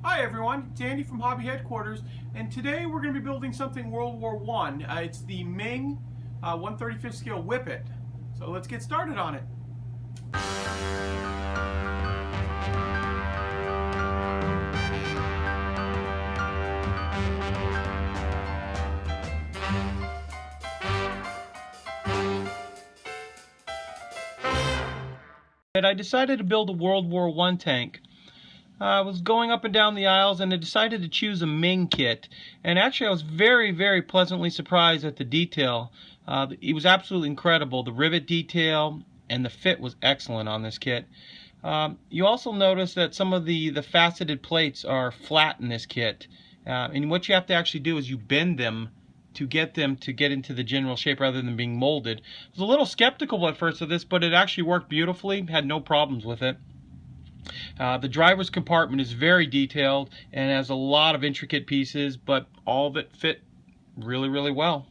Hi everyone, it's Andy from Hobby Headquarters, and today we're going to be building something World War I. It's the Meng 1/35th scale Whippet. So let's get started on it. I decided to build a World War I tank. I was going up and down the aisles and I decided to choose a Meng kit, and actually I was very pleasantly surprised at the detail. It was absolutely incredible. The rivet detail and the fit was excellent on this kit. You also notice that some of the faceted plates are flat in this kit, and what you have to actually do is you bend them to get into the general shape rather than being molded. I was a little skeptical at first of this, but it actually worked beautifully. Had no problems with it. The driver's compartment is very detailed and has a lot of intricate pieces, but all of it fit really well.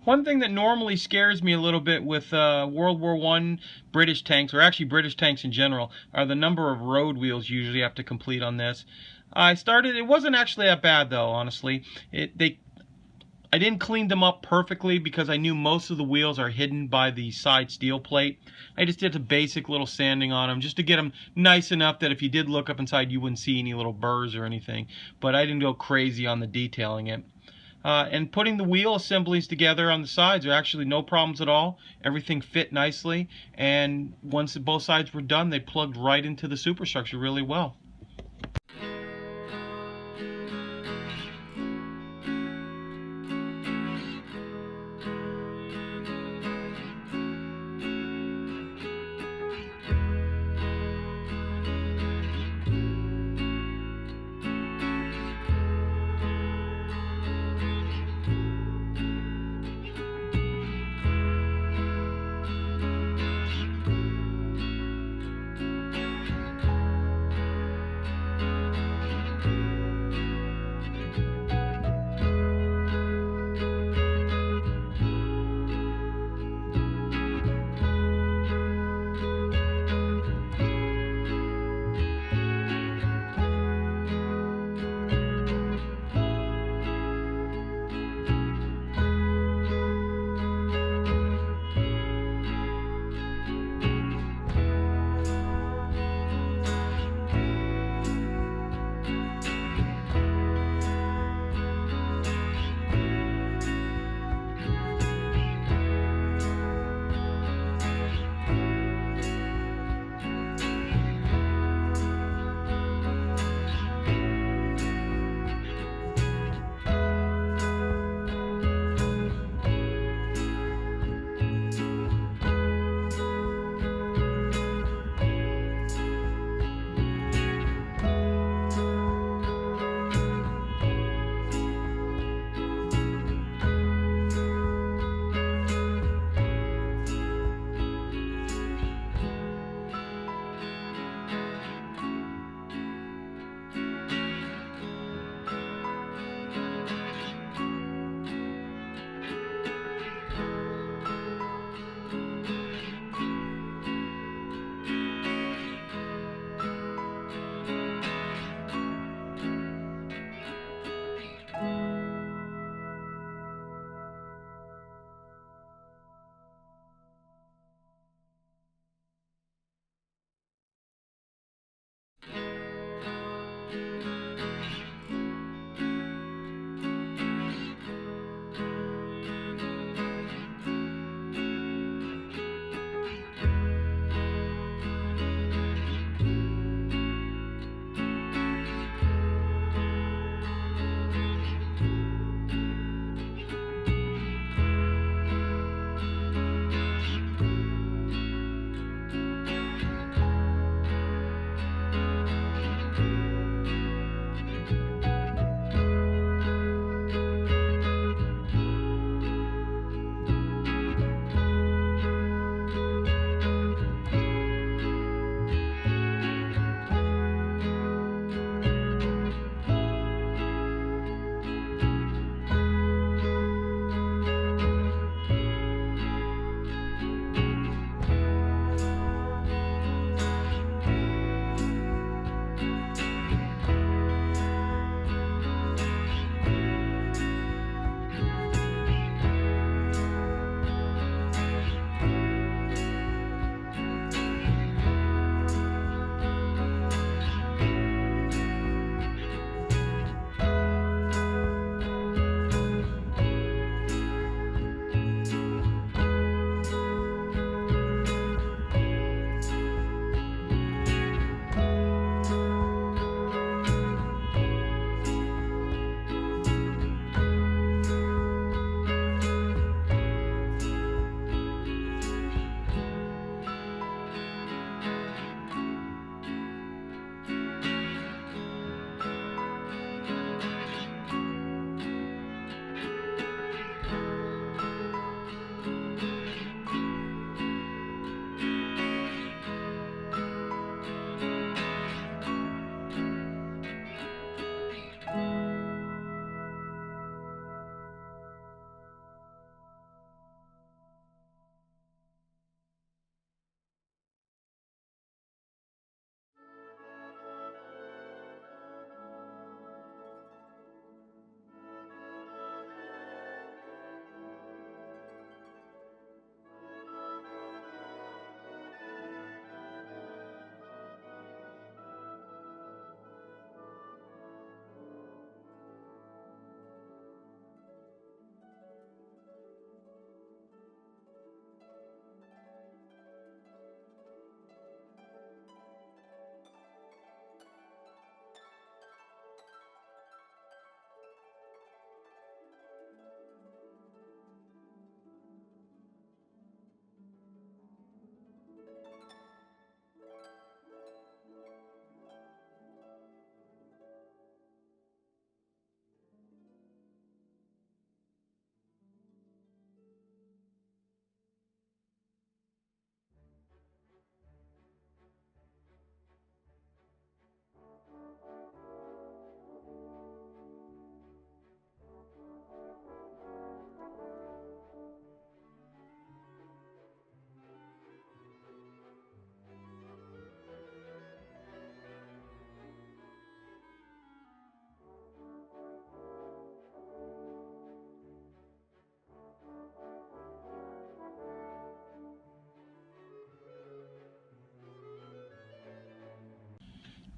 One thing that normally scares me a little bit with World War I British tanks, or actually British tanks in general, are the number of road wheels you usually have to complete on this. It wasn't actually that bad though, honestly. I didn't clean them up perfectly because I knew most of the wheels are hidden by the side steel plate. I just did a basic little sanding on them just to get them nice enough that if you did look up inside you wouldn't see any little burrs or anything. But I didn't go crazy on the detailing it. And putting the wheel assemblies together on the sides are actually no problems at all. Everything fit nicely, and once both sides were done, they plugged right into the superstructure really well.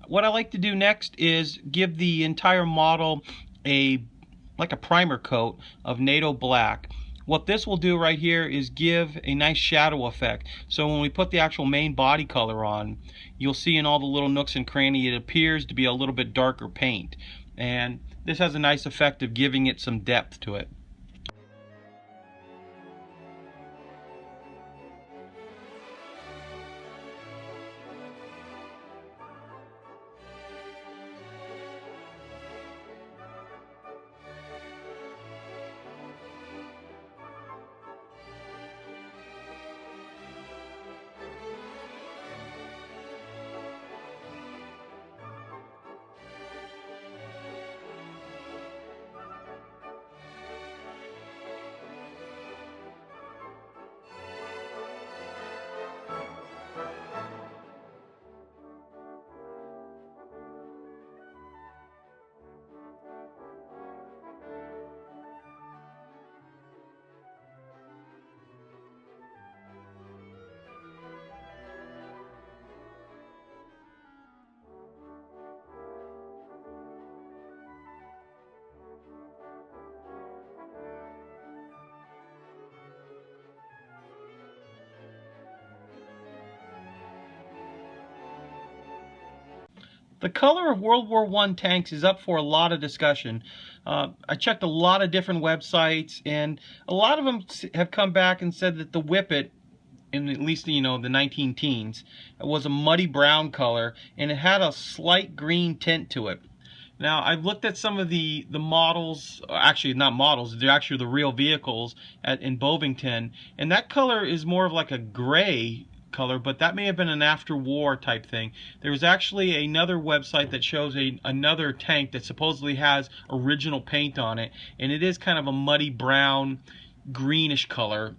What I like to do next is give the entire model like a primer coat of Nato black. What this will do right here is give a nice shadow effect. So when we put the actual main body color on, you'll see in all the little nooks and crannies it appears to be a little bit darker paint. And this has a nice effect of giving it some depth to it. The color of World War I tanks is up for a lot of discussion. I checked a lot of different websites, and a lot of them have come back and said that the Whippet, in at least the 19 teens, was a muddy brown color, and it had a slight green tint to it. Now, I've looked at some of the models, actually not models, they're actually the real vehicles in Bovington, and that color is more of like a gray color, but that may have been an after-war type thing. There's actually another website that shows another tank that supposedly has original paint on it, and it is kind of a muddy brown, greenish color.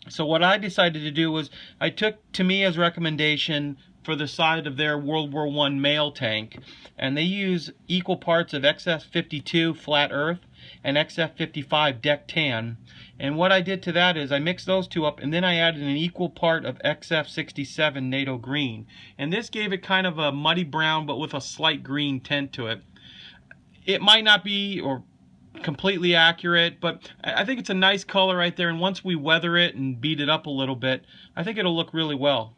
So what I decided to do was I took Tamiya's recommendation for the side of their World War I mail tank, and they use equal parts of XF52 flat earth and XF55 deck tan. And what I did to that is I mixed those two up, and then I added an equal part of XF67 Nato green. And this gave it kind of a muddy brown but with a slight green tint to it. It might not be or completely accurate, but I think it's a nice color right there, and once we weather it and beat it up a little bit, I think it'll look really well.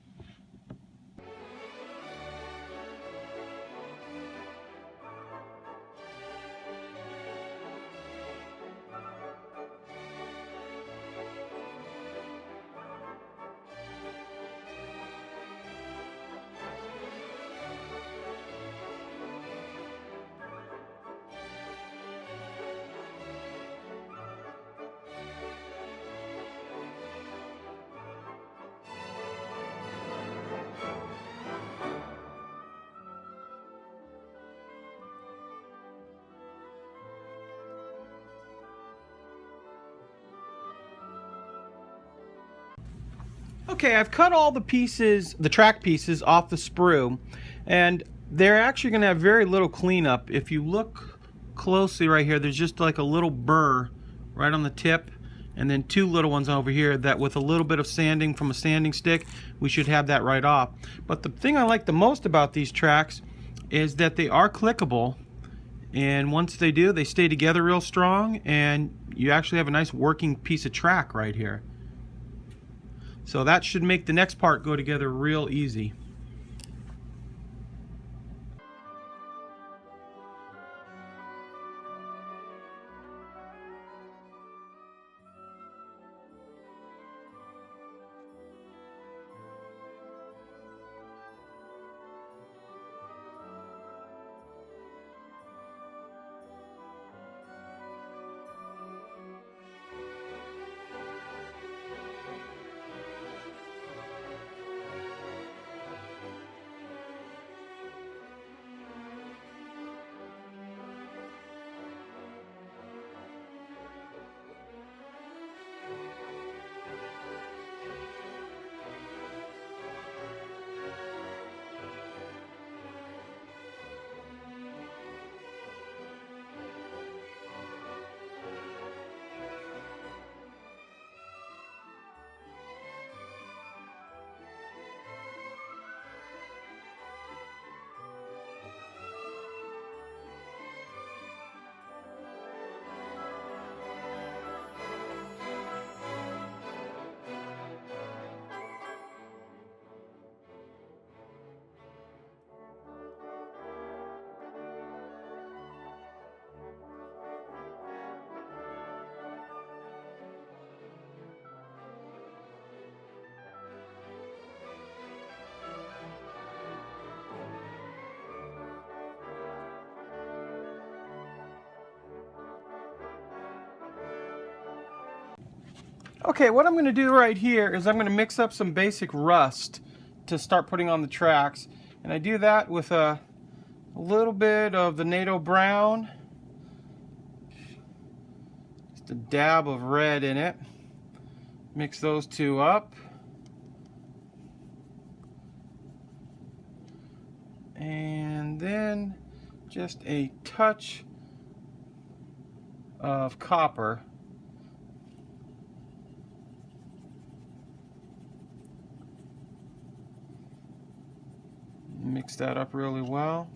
Okay, I've cut all the pieces, the track pieces, off the sprue, and they're actually going to have very little cleanup. If you look closely right here, there's just like a little burr right on the tip, and then two little ones over here that with a little bit of sanding from a sanding stick, we should have that right off. But the thing I like the most about these tracks is that they are clickable, and once they do, they stay together real strong, and you actually have a nice working piece of track right here. So that should make the next part go together real easy. Okay, what I'm going to do right here is I'm going to mix up some basic rust to start putting on the tracks. And I do that with a little bit of the Nato brown, just a dab of red in it. Mix those two up. And then just a touch of copper. Mix that up really well.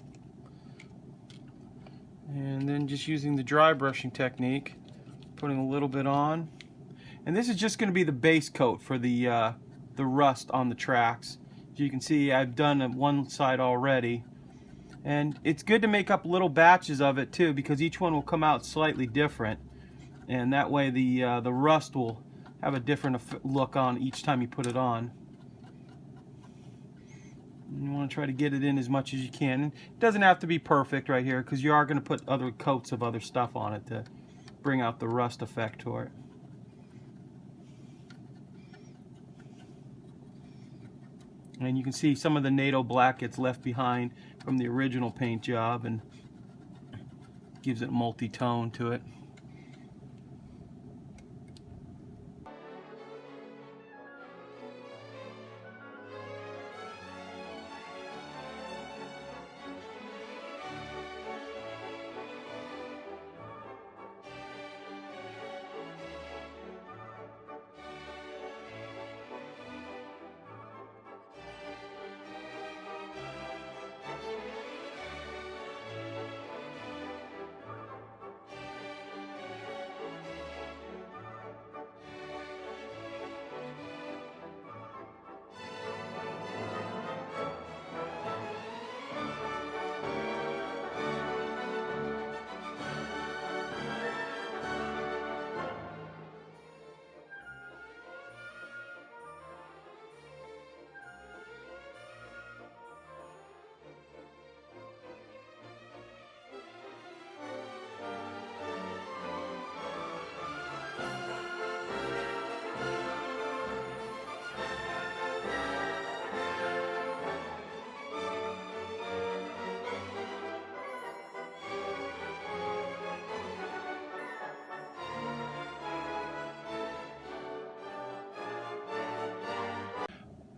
And then just using the dry brushing technique, putting a little bit on. And this is just going to be the base coat for the rust on the tracks. As you can see, I've done one side already. And it's good to make up little batches of it too, because each one will come out slightly different. And that way the rust will have a different look on each time you put it on. You want to try to get it in as much as you can. And it doesn't have to be perfect right here, because you are going to put other coats of other stuff on it to bring out the rust effect to it. And you can see some of the Nato black gets left behind from the original paint job and gives it multi-tone to it.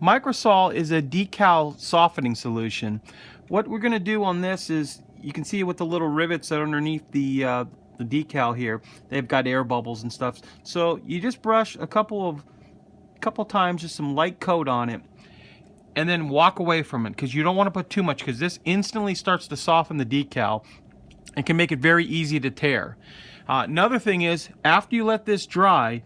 Microsol is a decal softening solution. What we're going to do on this is, you can see with the little rivets that are underneath the decal here, they've got air bubbles and stuff. So you just brush a couple times, just some light coat on it, and then walk away from it, because you don't want to put too much, because this instantly starts to soften the decal and can make it very easy to tear. Another thing is, after you let this dry,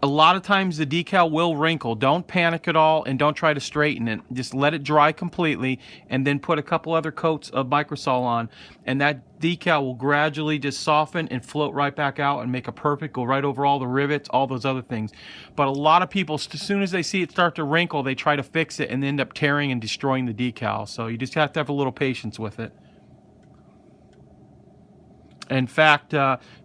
a lot of times the decal will wrinkle. Don't panic at all and don't try to straighten it. Just let it dry completely and then put a couple other coats of Microsol on, and that decal will gradually just soften and float right back out and make a perfect, go right over all the rivets, all those other things. But a lot of people, as soon as they see it start to wrinkle, they try to fix it and end up tearing and destroying the decal. So you just have to have a little patience with it. In fact,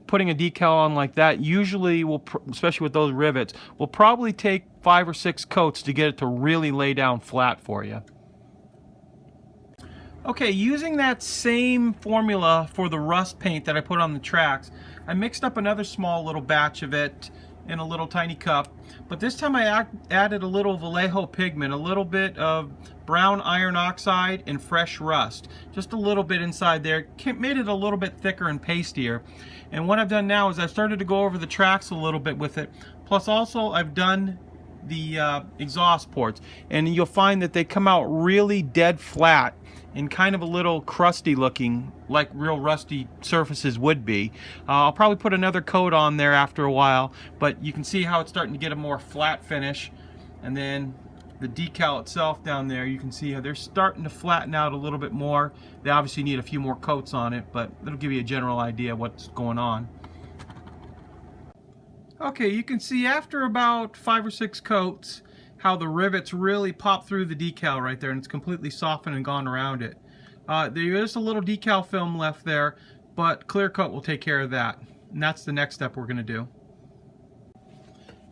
putting a decal on like that usually will, especially with those rivets, will probably take 5 or 6 coats to get it to really lay down flat for you. Okay, using that same formula for the rust paint that I put on the tracks, I mixed up another small little batch of it in a little tiny cup, but this time I added a little Vallejo pigment, a little bit of brown iron oxide and fresh rust, just a little bit inside there. Made it a little bit thicker and pastier. And what I've done now is I've started to go over the tracks a little bit with it, plus also I've done the exhaust ports, and you'll find that they come out really dead flat and kind of a little crusty looking, like real rusty surfaces would be. I'll probably put another coat on there after a while, but you can see how it's starting to get a more flat finish. And then the decal itself down there, you can see how they're starting to flatten out a little bit more. They obviously need a few more coats on it, but it'll give you a general idea of what's going on. Okay, you can see after about 5 or 6 coats how the rivets really pop through the decal right there, and it's completely softened and gone around it. There is a little decal film left there, but clear coat will take care of that. And that's the next step we're going to do.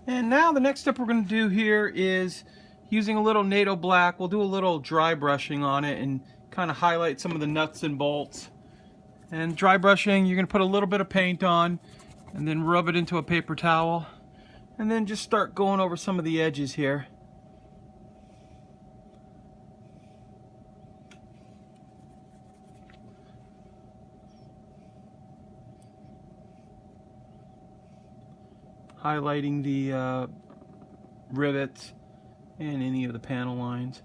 And now the next step we're going to do here is using a little Nato black. We'll do a little dry brushing on it and kind of highlight some of the nuts and bolts. And dry brushing, you're going to put a little bit of paint on and then rub it into a paper towel. And then just start going over some of the edges here. Highlighting the rivets and any of the panel lines.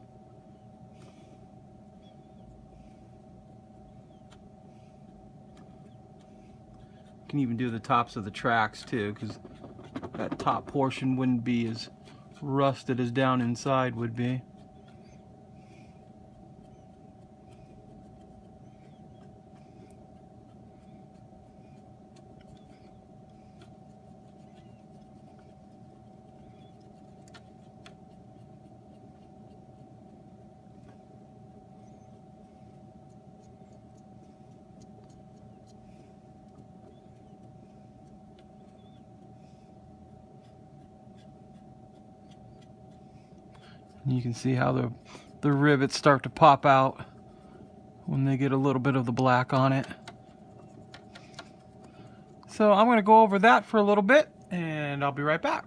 You can even do the tops of the tracks too, because that top portion wouldn't be as rusted as down inside would be. You can see how the rivets start to pop out when they get a little bit of the black on it. So I'm going to go over that for a little bit and I'll be right back.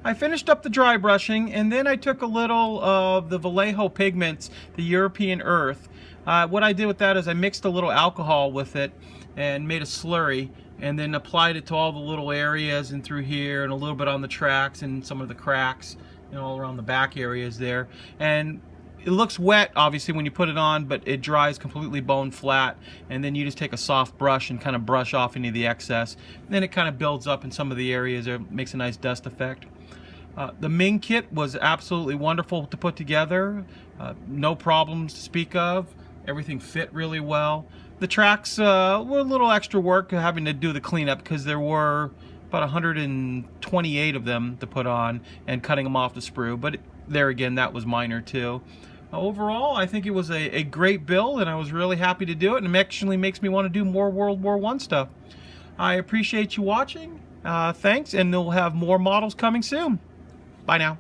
I finished up the dry brushing and then I took a little of the Vallejo pigments, the European Earth. What I did with that is I mixed a little alcohol with it and made a slurry and then applied it to all the little areas and through here and a little bit on the tracks and some of the cracks, you know, all around the back areas there. And it looks wet obviously when you put it on, but it dries completely bone flat, and then you just take a soft brush and kind of brush off any of the excess. And then it kind of builds up in some of the areas there, makes a nice dust effect. The Meng kit was absolutely wonderful to put together. No problems to speak of. Everything fit really well. The tracks were a little extra work having to do the cleanup because there were about 128 of them to put on and cutting them off the sprue, but there again, that was minor too. Overall, I think it was a great build and I was really happy to do it, and it actually makes me want to do more World War I stuff. I appreciate you watching. Thanks, and we'll have more models coming soon. Bye now.